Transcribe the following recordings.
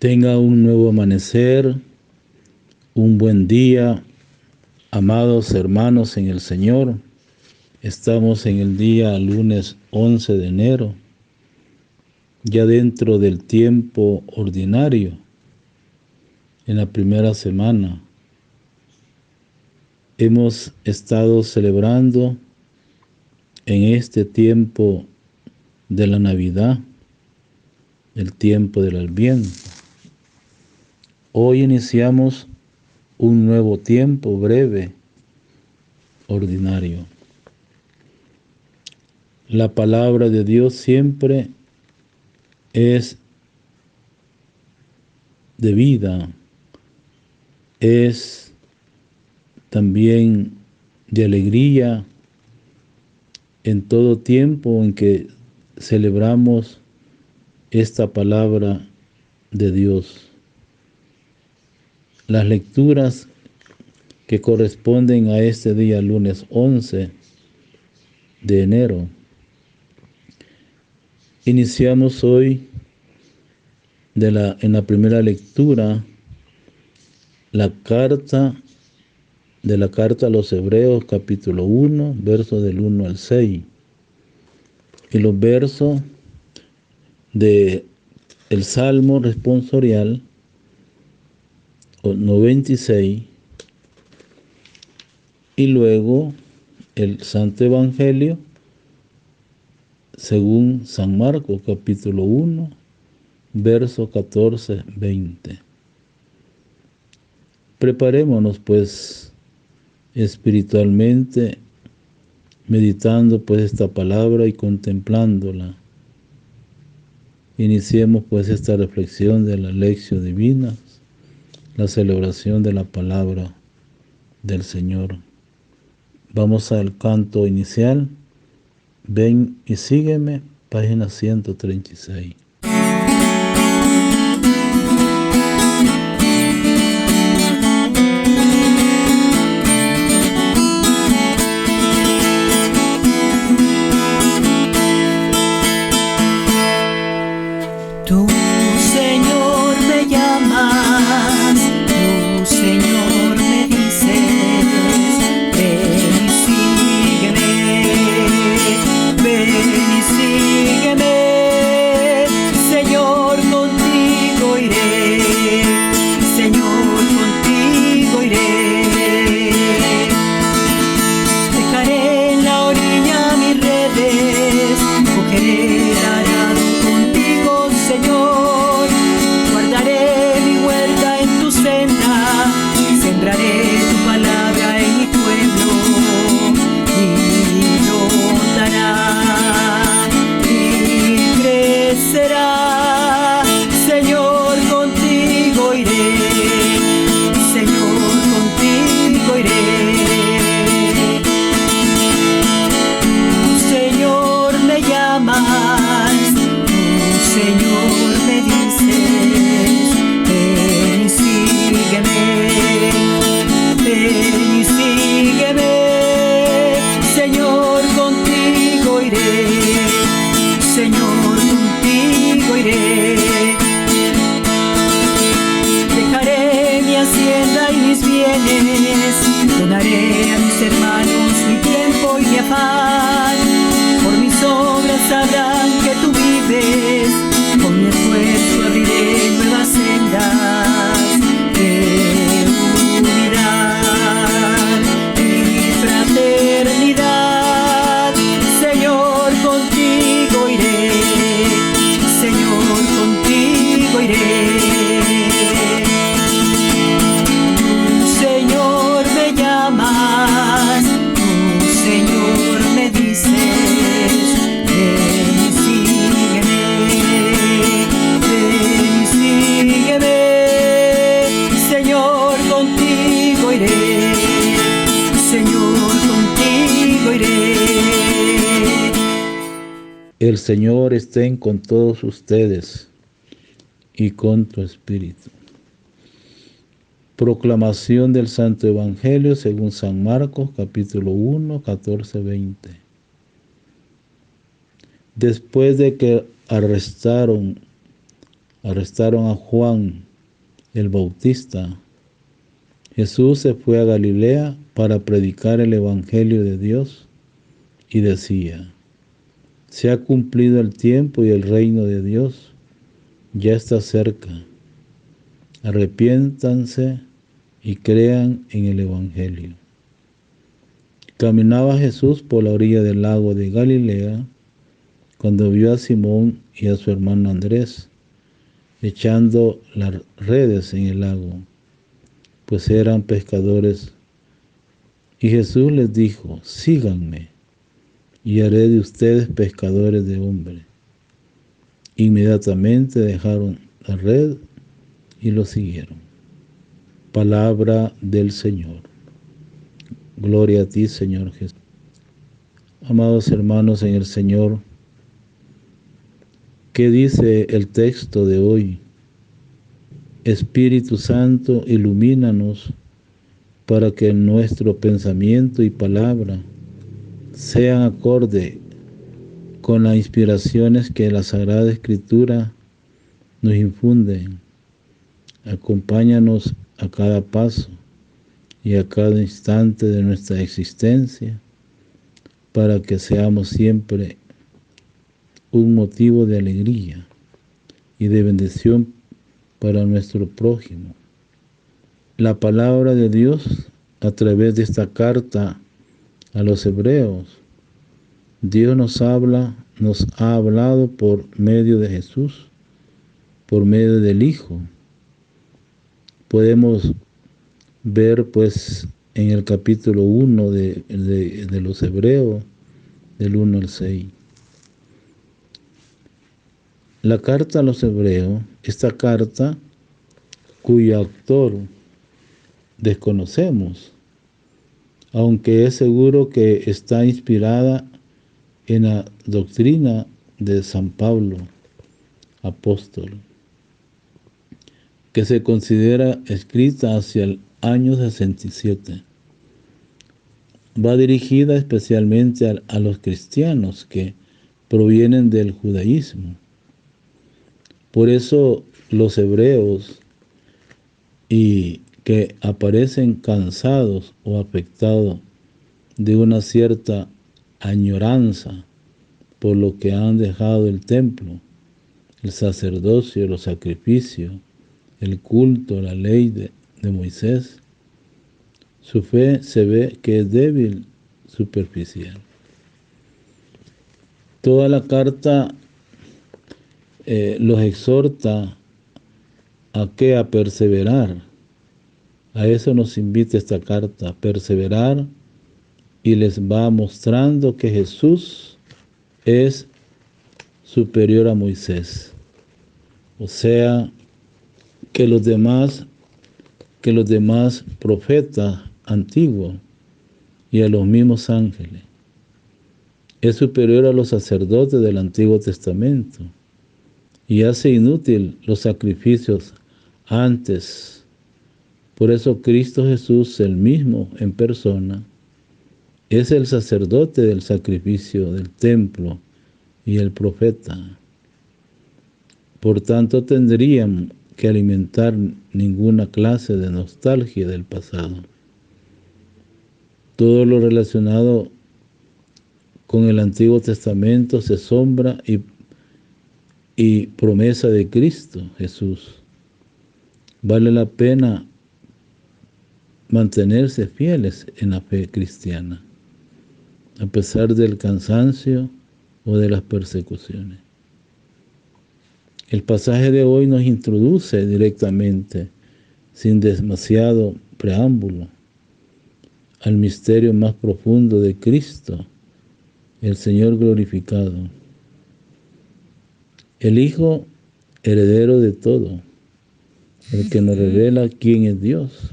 Tenga un nuevo amanecer, un buen día, amados hermanos en el Señor. Estamos en el día lunes 11 de enero, ya dentro del tiempo ordinario, en la primera semana. Hemos estado celebrando en este tiempo de la Navidad, el tiempo del Adviento. Hoy iniciamos un nuevo tiempo breve, ordinario. La palabra de Dios siempre es de vida, es también de alegría en todo tiempo en que celebramos esta palabra de Dios. Las lecturas que corresponden a este día lunes 11 de enero. Iniciamos hoy en la primera lectura la carta a los Hebreos, capítulo 1, versos del 1 al 6. Y los versos del Salmo responsorial 96, y luego el Santo Evangelio según San Marcos, capítulo 1, versos 14-20. Preparémonos pues espiritualmente, meditando pues esta palabra y contemplándola. Iniciemos pues esta reflexión de la Lectio Divina, la celebración de la palabra del Señor. Vamos al canto inicial. Ven y sígueme, página 136. Tú, Señor, me llamas, tú, Señor, me dices, ven y sígueme, Señor, contigo iré, Señor, contigo iré. Dejaré en la orilla mis redes, cogeré el arado contigo, Señor. Guardaré mi huerta en tu senda, sembraré tu palabra en mi pueblo, y brotará y crecerá. Señor, contigo iré, Señor, contigo iré. Señor, me llamas, Señor, me dices, ven y sígueme, Señor, contigo iré, Señor, contigo iré. Dejaré mi hacienda y mis bienes, donaré a mis hermanos mi tiempo y mi afán. Por mis obras sabrán que tú vives, con mi esfuerzo abriré nuevas sendas de unidad y fraternidad. Señor, contigo iré, Señor, contigo iré. Señor, me llamas, Señor, me dices, ven y sígueme, Señor, contigo iré, Señor, contigo iré. El Señor esté con todos ustedes y con tu espíritu. Proclamación del Santo Evangelio según San Marcos, capítulo 1, 14-20. Después de que arrestaron arrestaron a Juan el Bautista, Jesús se fue a Galilea para predicar el Evangelio de Dios y decía: se ha cumplido el tiempo y el reino de Dios ya está cerca. Arrepiéntanse y crean en el Evangelio. Caminaba Jesús por la orilla del lago de Galilea cuando vio a Simón y a su hermano Andrés echando las redes en el lago, pues eran pescadores. Y Jesús les dijo: síganme, y haré de ustedes pescadores de hombres. Inmediatamente dejaron la red y lo siguieron. Palabra del Señor. Gloria a ti, Señor Jesús. Amados hermanos en el Señor, ¿qué dice el texto de hoy? Espíritu Santo, ilumínanos para que nuestro pensamiento y palabra sean acorde con las inspiraciones que la Sagrada Escritura nos infunde. Acompáñanos a cada paso y a cada instante de nuestra existencia para que seamos siempre un motivo de alegría y de bendición para nuestro prójimo. La palabra de Dios, a través de esta carta a los hebreos, Dios nos ha hablado por medio de Jesús, por medio del Hijo. Podemos ver pues en el capítulo 1 de los Hebreos, del 1 al 6. La carta a los Hebreos, esta carta cuyo autor desconocemos, aunque es seguro que está inspirada en la doctrina de San Pablo, apóstol, que se considera escrita hacia el año 67. Va dirigida especialmente a los cristianos que provienen del judaísmo. Por eso los hebreos y que aparecen cansados o afectados de una cierta añoranza por lo que han dejado el templo, el sacerdocio, los sacrificios, el culto, la ley de Moisés, su fe se ve que es débil, superficial. Toda la carta los exhorta a que a perseverar. A eso nos invita esta carta, a perseverar, y les va mostrando que Jesús es superior a Moisés. O sea, que los demás profetas antiguos y a los mismos ángeles. Es superior a los sacerdotes del Antiguo Testamento y hace inútil los sacrificios antes. Por eso Cristo Jesús, el mismo en persona, es el sacerdote del sacrificio del templo y el profeta. Por tanto, tendrían que alimentar ninguna clase de nostalgia del pasado. Todo lo relacionado con el Antiguo Testamento se sombra y promesa de Cristo Jesús. Vale la pena mantenerse fieles en la fe cristiana, a pesar del cansancio o de las persecuciones. El pasaje de hoy nos introduce directamente, sin demasiado preámbulo, al misterio más profundo de Cristo, el Señor glorificado, el Hijo heredero de todo, el que nos revela quién es Dios,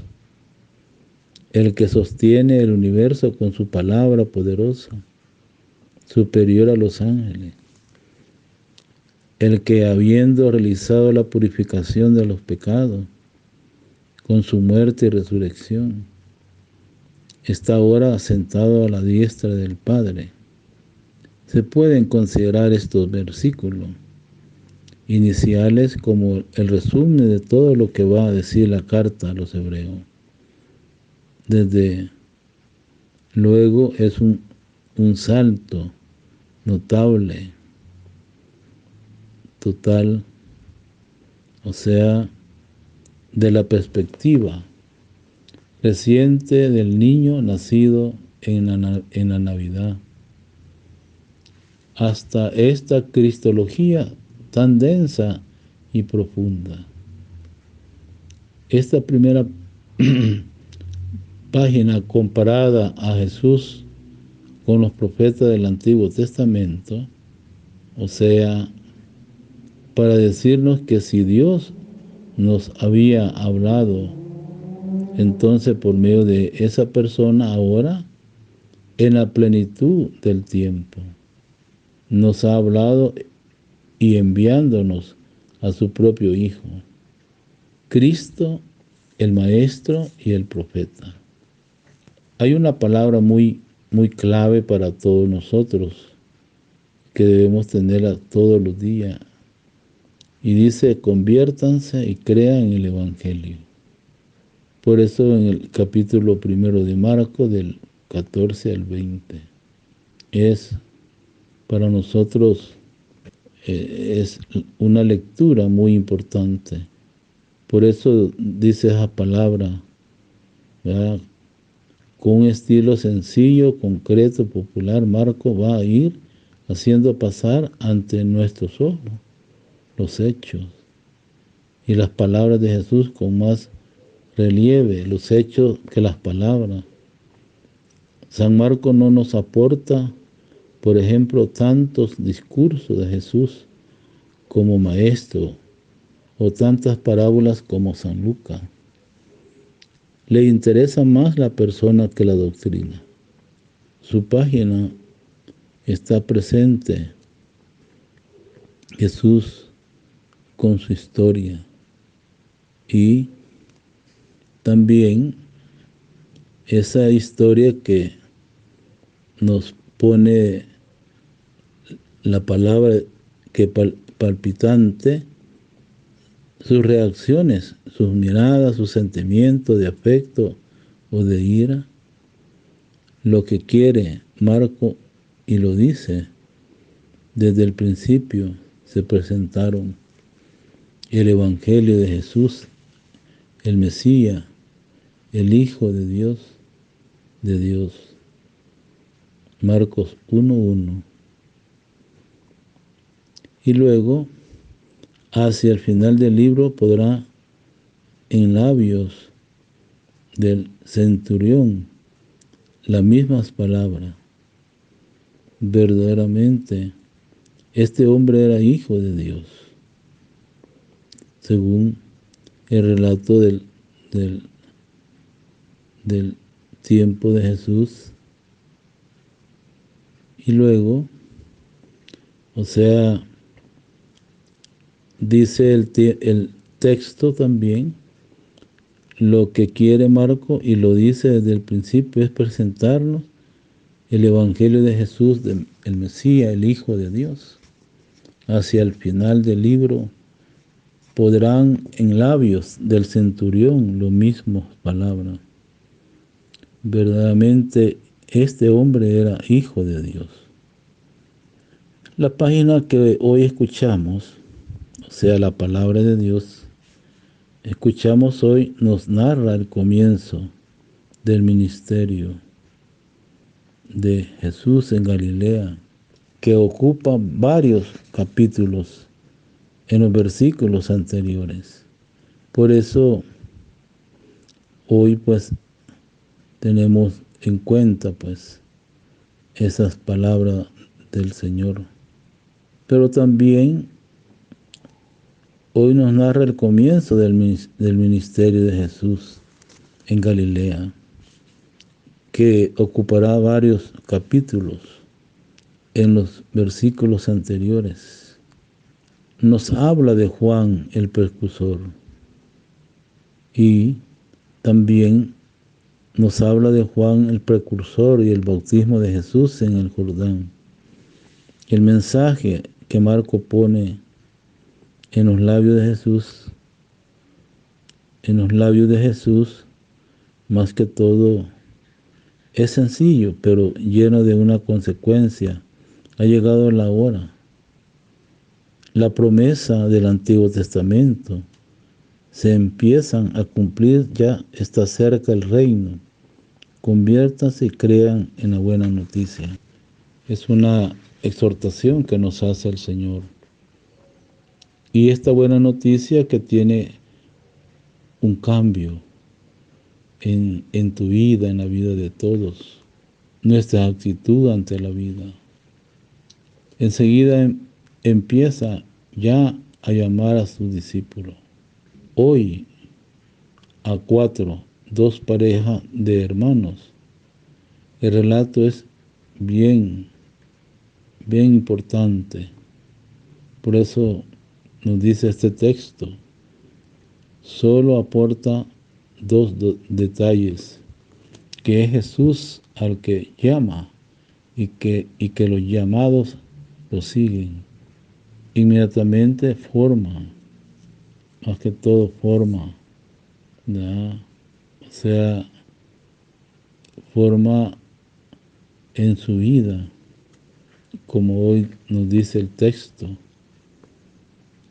el que sostiene el universo con su palabra poderosa, superior a los ángeles, el que, habiendo realizado la purificación de los pecados con su muerte y resurrección, está ahora sentado a la diestra del Padre. Se pueden considerar estos versículos iniciales como el resumen de todo lo que va a decir la carta a los hebreos. Desde luego es un salto notable, total, o sea, de la perspectiva reciente del niño nacido en la Navidad, hasta esta cristología tan densa y profunda. Esta primera página comparada a Jesús con los profetas del Antiguo Testamento, o sea, para decirnos que si Dios nos había hablado, entonces por medio de esa persona ahora, en la plenitud del tiempo, nos ha hablado y enviándonos a su propio Hijo, Cristo, el Maestro y el Profeta. Hay una palabra muy clave para todos nosotros, que debemos tenerla todos los días, y dice: conviértanse y crean en el Evangelio. Por eso en el capítulo 1 de Marcos, del 14 al 20, es para nosotros es una lectura muy importante. Por eso dice esa palabra, ¿verdad? Con un estilo sencillo, concreto, popular, Marcos va a ir haciendo pasar ante nuestros ojos los hechos y las palabras de Jesús con más relieve, los hechos que las palabras. San Marcos no nos aporta, por ejemplo, tantos discursos de Jesús como maestro o tantas parábolas como San Lucas. Le interesa más la persona que la doctrina. Su página está presente Jesús con su historia, y también esa historia que nos pone la palabra que palpitante, sus reacciones, sus miradas, sus sentimientos de afecto o de ira, lo que quiere Marco, y lo dice, desde el principio se presentaron el Evangelio de Jesús, el Mesías, el Hijo de Dios, Marcos 1:1. Y luego, hacia el final del libro, podrá, en labios del centurión, las mismas palabras. Verdaderamente, este hombre era hijo de Dios, según el relato del tiempo de Jesús. Y luego, o sea, dice el texto también, lo que quiere Marco, y lo dice desde el principio, es presentarnos el Evangelio de Jesús, el Mesías, el Hijo de Dios. Hacia el final del libro podrán en labios del centurión lo mismo palabras. Verdaderamente este hombre era hijo de Dios. La página que hoy escuchamos, o sea, la palabra de Dios, escuchamos hoy, nos narra el comienzo del ministerio de Jesús en Galilea, que ocupa varios capítulos en los versículos anteriores. Por eso hoy pues tenemos en cuenta pues esas palabras del Señor. Pero también hoy nos narra el comienzo del ministerio de Jesús en Galilea, que ocupará varios capítulos en los versículos anteriores. Nos habla de Juan el Precursor, y también nos habla de Juan el Precursor y el bautismo de Jesús en el Jordán. El mensaje que Marco pone en los labios de Jesús, más que todo, es sencillo, pero lleno de una consecuencia. Ha llegado la hora. La promesa del Antiguo Testamento se empiezan a cumplir, ya está cerca el reino. Conviértanse y crean en la buena noticia. Es una exhortación que nos hace el Señor. Y esta buena noticia que tiene un cambio en tu vida, en la vida de todos, nuestra actitud ante la vida. Enseguida empieza ya a llamar a sus discípulos. Hoy a 2 parejas de hermanos. El relato es bien importante. Por eso nos dice este texto. Solo aporta 2 detalles, que es Jesús al que llama y que los llamados lo siguen. Inmediatamente forma, más que todo forma, ¿ya? O sea, forma en su vida, como hoy nos dice el texto.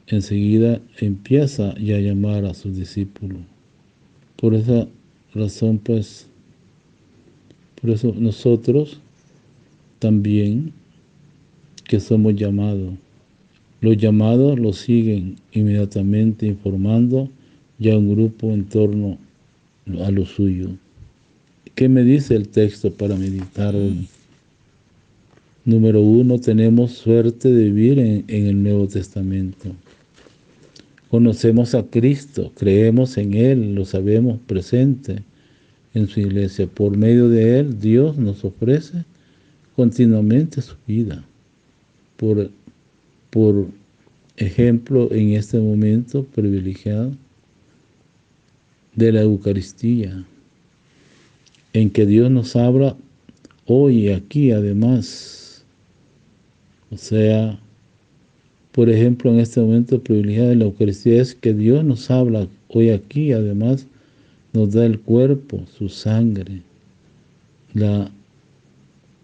Enseguida empieza ya a llamar a sus discípulos. Por esa razón, pues, por eso nosotros también, que somos llamados, los llamados los siguen inmediatamente informando ya un grupo en torno a lo suyo. ¿Qué me dice el texto para meditar hoy? Número 1, tenemos suerte de vivir en el Nuevo Testamento. Conocemos a Cristo, creemos en Él, lo sabemos presente en su iglesia. Por medio de Él, Dios nos ofrece continuamente su vida. Por ejemplo, en este momento privilegiado de la Eucaristía, en que Dios nos habla hoy y aquí además. O sea, por ejemplo, en este momento privilegiado de la Eucaristía es que Dios nos habla hoy aquí, además nos da el cuerpo, su sangre, la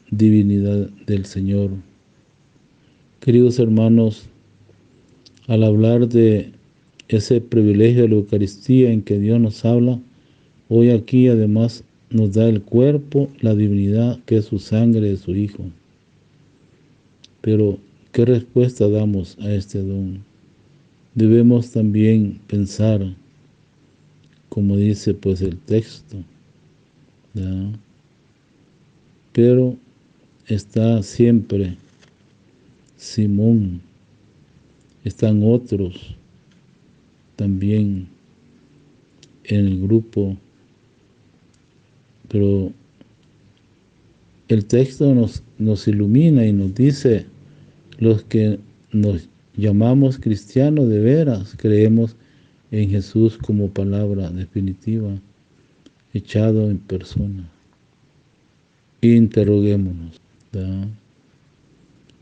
divinidad del Señor. Queridos hermanos, al hablar de ese privilegio de la Eucaristía en que Dios nos habla, hoy aquí además nos da el cuerpo, la divinidad que es su sangre de su Hijo. Pero, ¿qué respuesta damos a este don? Debemos también pensar, como dice pues el texto, ¿ya? Pero está siempre Simón, están otros también en el grupo, pero el texto nos ilumina y nos dice: los que nos llamamos cristianos de veras, creemos en Jesús como palabra definitiva, echado en persona. Interroguémonos, ¿verdad?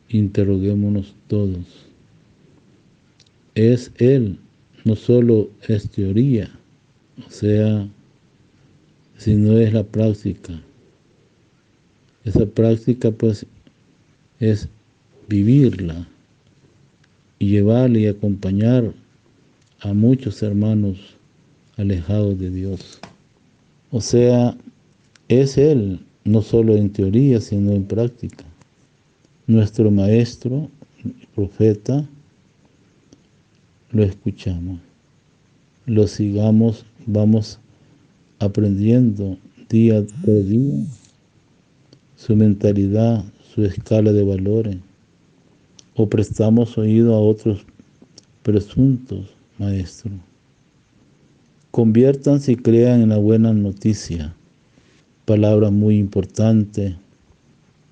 Interroguémonos todos. Es Él, no solo es teoría, o sea, sino es la práctica. Esa práctica pues es vivirla y llevarla y acompañar a muchos hermanos alejados de Dios. O sea, es Él, no solo en teoría, sino en práctica. Nuestro maestro, profeta, lo escuchamos, lo sigamos, vamos aprendiendo día por día su mentalidad, su escala de valores, o prestamos oído a otros presuntos maestros. Conviértanse y crean en la buena noticia, palabra muy importante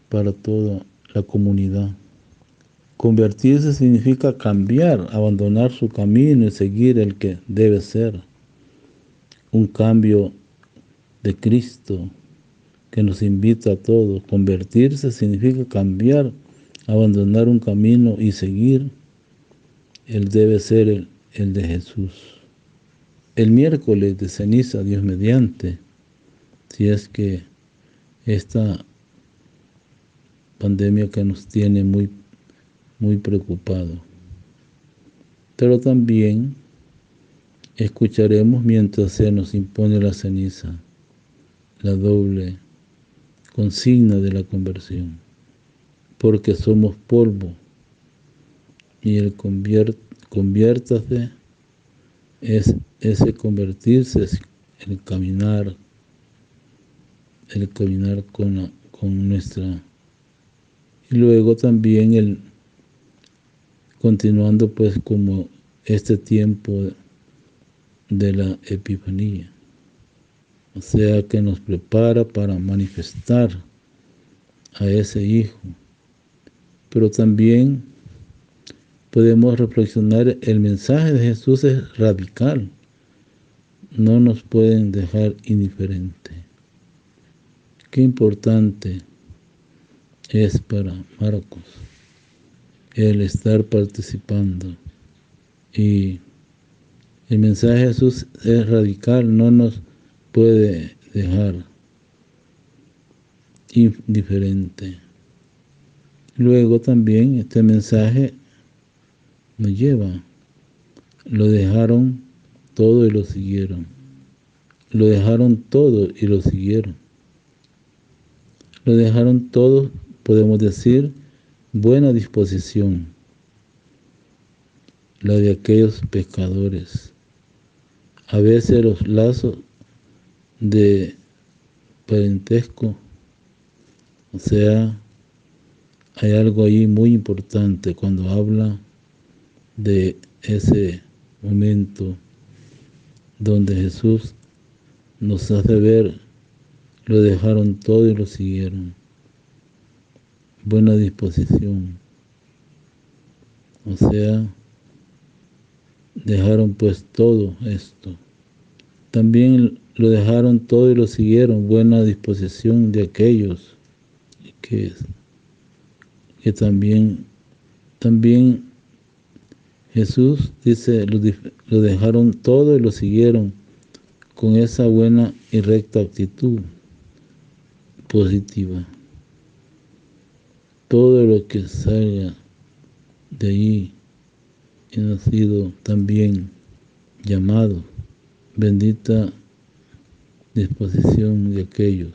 para toda la comunidad. Convertirse significa cambiar, abandonar su camino y seguir el que debe ser. Un cambio de Cristo que nos invita a todos. Convertirse significa cambiar, abandonar un camino y seguir Él debe ser el de Jesús. El miércoles de ceniza, Dios mediante, si es que esta pandemia que nos tiene muy, muy preocupados. Pero también escucharemos mientras se nos impone la ceniza, la doble consigna de la conversión, porque somos polvo, y el conviértase es ese convertirse, es el caminar con nuestra, y luego también continuando pues como este tiempo de la Epifanía, o sea que nos prepara para manifestar a ese Hijo, pero también podemos reflexionar, el mensaje de Jesús es radical, no nos pueden dejar indiferentes. Qué importante es para Marcos el estar participando, y el mensaje de Jesús es radical, no nos puede dejar indiferente. Luego también este mensaje nos lleva, lo dejaron todo y lo siguieron. Lo dejaron todo y lo siguieron. Lo dejaron todo, podemos decir, buena disposición, la de aquellos pecadores. A veces los lazos de parentesco, o sea, hay algo ahí muy importante cuando habla de ese momento donde Jesús nos hace ver, lo dejaron todo y lo siguieron. Buena disposición. O sea, dejaron pues todo esto. También lo dejaron todo y lo siguieron. Buena disposición de aquellos que también Jesús dice, lo dejaron todo y lo siguieron con esa buena y recta actitud positiva. Todo lo que salga de ahí ha sido también llamado. Bendita disposición de aquellos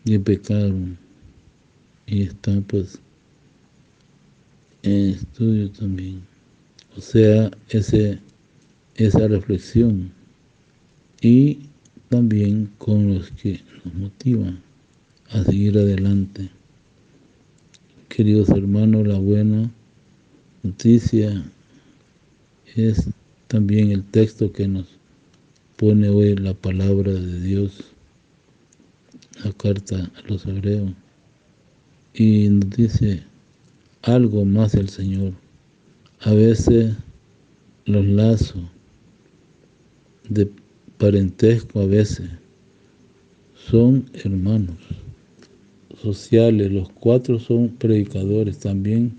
que pecaron y están pues en estudio también. O sea, esa reflexión, y también con los que nos motivan a seguir adelante. Queridos hermanos, la buena noticia es también el texto que nos pone hoy la palabra de Dios, la carta a los hebreos, y nos dice algo más el Señor. A veces los lazos de parentesco a veces son hermanos sociales, los cuatro son predicadores, también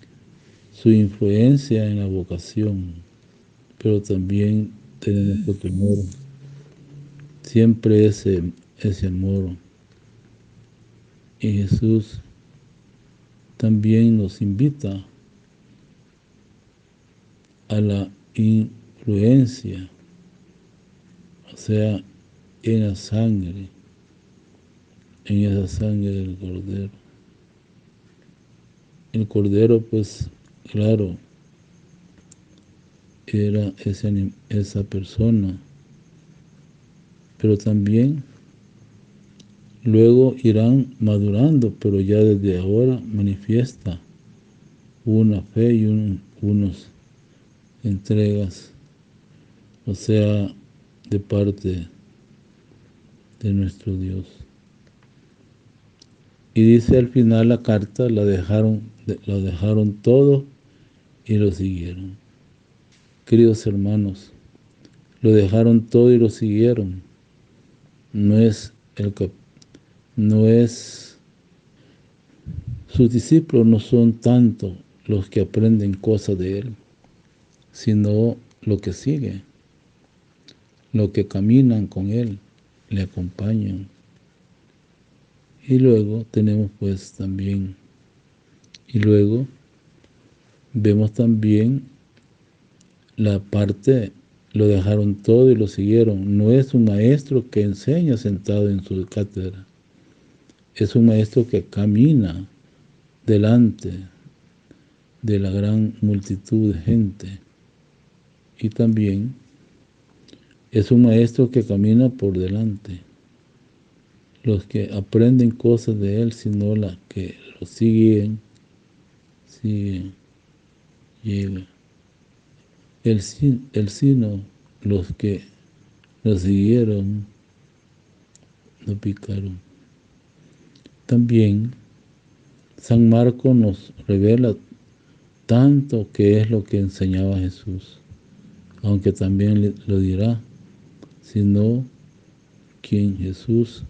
su influencia en la vocación, pero también tenemos que tener siempre ese amor. Y Jesús también nos invita a la influencia, o sea, en la sangre, en esa sangre del Cordero. El Cordero, pues, claro, era esa persona, pero también luego irán madurando, pero ya desde ahora manifiesta una fe y unas entregas, o sea, de parte de nuestro Dios. Y dice al final la carta, lo dejaron todo y lo siguieron. Queridos hermanos, lo dejaron todo y lo siguieron. Sus discípulos no son tanto los que aprenden cosas de Él, sino lo que sigue, lo que caminan con Él, le acompañan. Y luego tenemos pues también, y luego vemos también la parte, lo dejaron todo y lo siguieron. No es un maestro que enseña sentado en su cátedra, es un maestro que camina delante de la gran multitud de gente. Y también es un maestro que camina por delante. Los que aprenden cosas de él, sino las que lo siguen, llega. El sino, los que lo siguieron, lo picaron. También San Marcos nos revela tanto que es lo que enseñaba Jesús, aunque también lo dirá, sino quién Jesús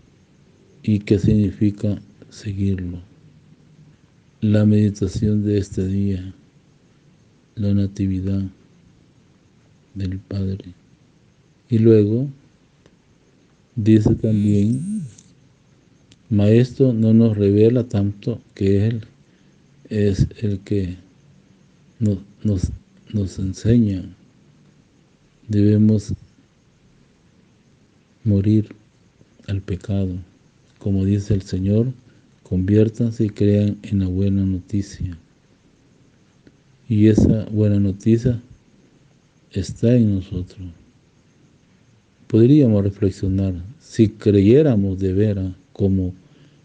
y qué significa seguirlo. La meditación de este día, la natividad del Padre. Y luego dice también, Maestro no nos revela tanto que Él es el que nos enseña. Debemos morir al pecado. Como dice el Señor, conviértanse y crean en la buena noticia. Y esa buena noticia está en nosotros. Podríamos reflexionar, si creyéramos de veras como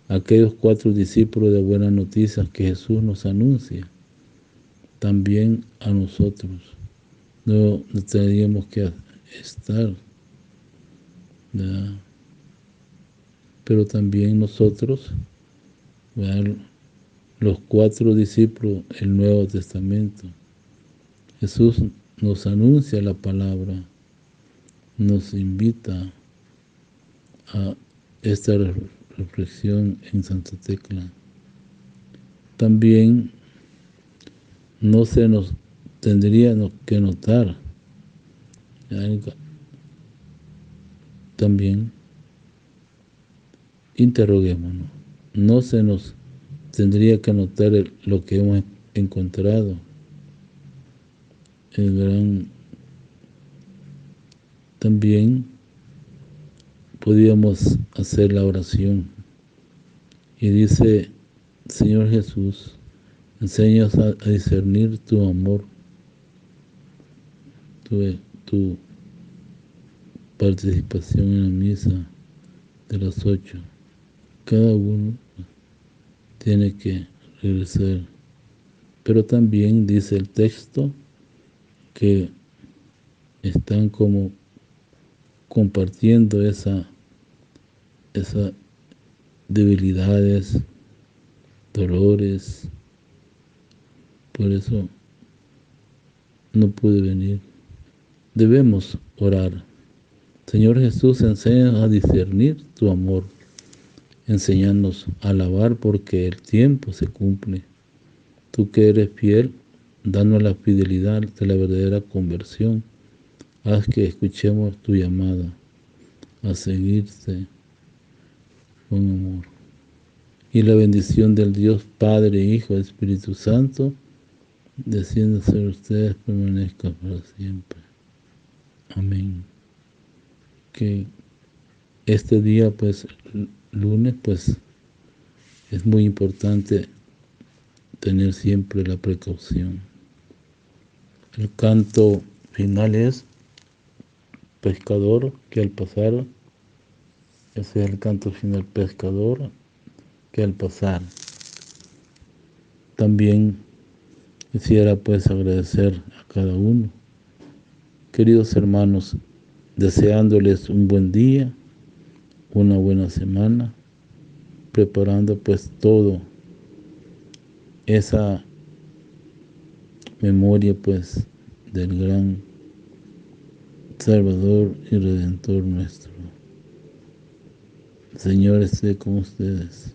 aquellos 4 discípulos de buenas noticias que Jesús nos anuncia, también a nosotros no tendríamos que estar, ¿verdad? Pero también nosotros, ¿verdad? Los 4 discípulos, el Nuevo Testamento, Jesús nos anuncia la palabra, nos invita a esta reflexión en Santa Tecla. También no se nos tendría que notar, también interroguémonos, no se nos tendría que notar lo que hemos encontrado, el gran. También podíamos hacer la oración y dice, Señor Jesús, enséñanos a discernir tu amor, tu participación en la misa de las 8. Cada uno tiene que regresar. Pero también dice el texto que están como compartiendo esas debilidades, dolores. Por eso no pude venir. Debemos orar. Señor Jesús, enséñanos a discernir tu amor. Enséñanos a alabar porque el tiempo se cumple. Tú que eres fiel, danos la fidelidad de la verdadera conversión. Haz que escuchemos tu llamada a seguirte con amor. Y la bendición del Dios Padre, Hijo, Espíritu Santo, descienda sobre ustedes, permanezca para siempre. Amén. Que este día, pues, lunes, pues, es muy importante tener siempre la precaución. El canto final es pescador que al pasar, ese es el canto final, pescador que al pasar. También quisiera pues agradecer a cada uno, queridos hermanos, deseándoles un buen día, una buena semana, preparando pues todo esa memoria pues del gran Salvador y Redentor nuestro. Señor esté con ustedes.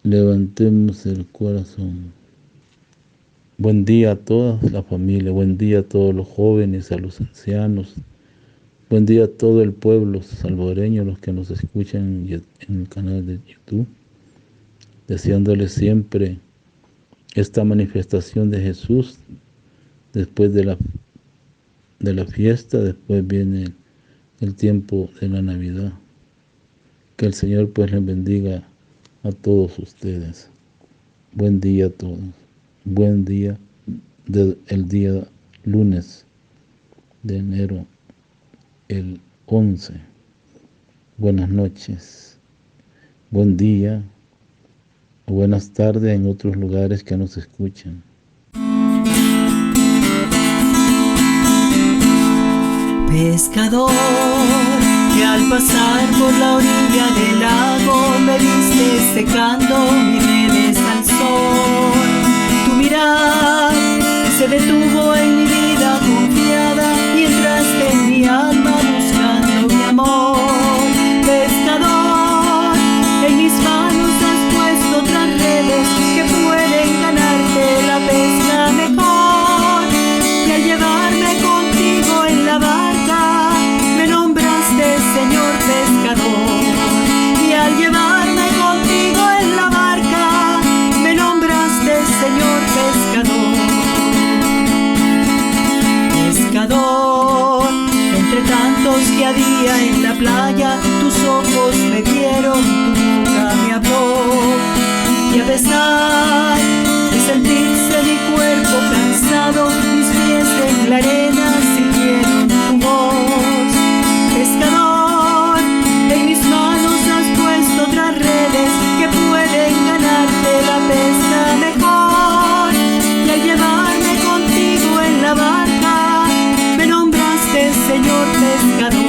Levantemos el corazón. Buen día a toda la familia, buen día a todos los jóvenes, a los ancianos, buen día a todo el pueblo salvadoreño, los que nos escuchan en el canal de YouTube, deseándoles siempre esta manifestación de Jesús. Después de la fiesta, después viene el tiempo de la Navidad. Que el Señor pues les bendiga a todos ustedes. Buen día a todos. Buen día el día lunes de enero, el 11. Buenas noches. Buen día o buenas tardes en otros lugares que nos escuchan. Pescador, que al pasar por la orilla del lago me viste secando mis redes al sol. Tu mirar se detuvo en mi vida confiada y entraste en mi alma buscando mi amor. Pescador, en mis manos has puesto otras redes que pueden ganarte la pesca mejor. Y al llevarme contigo en la barca me nombraste Señor pescador. Y al llevarme contigo en la barca me nombraste Señor pescador. Pescador, entre tantos que había en la playa, tus ojos me vieron, tu boca me habló. Y a pesar de sentirse mi cuerpo cansado, mis pies en la arena siguieron tu voz. Pescador, en mis manos has puesto otras redes que pueden ganarte la pesca mejor. Y al llevarme contigo en la barca me nombraste Señor pescador.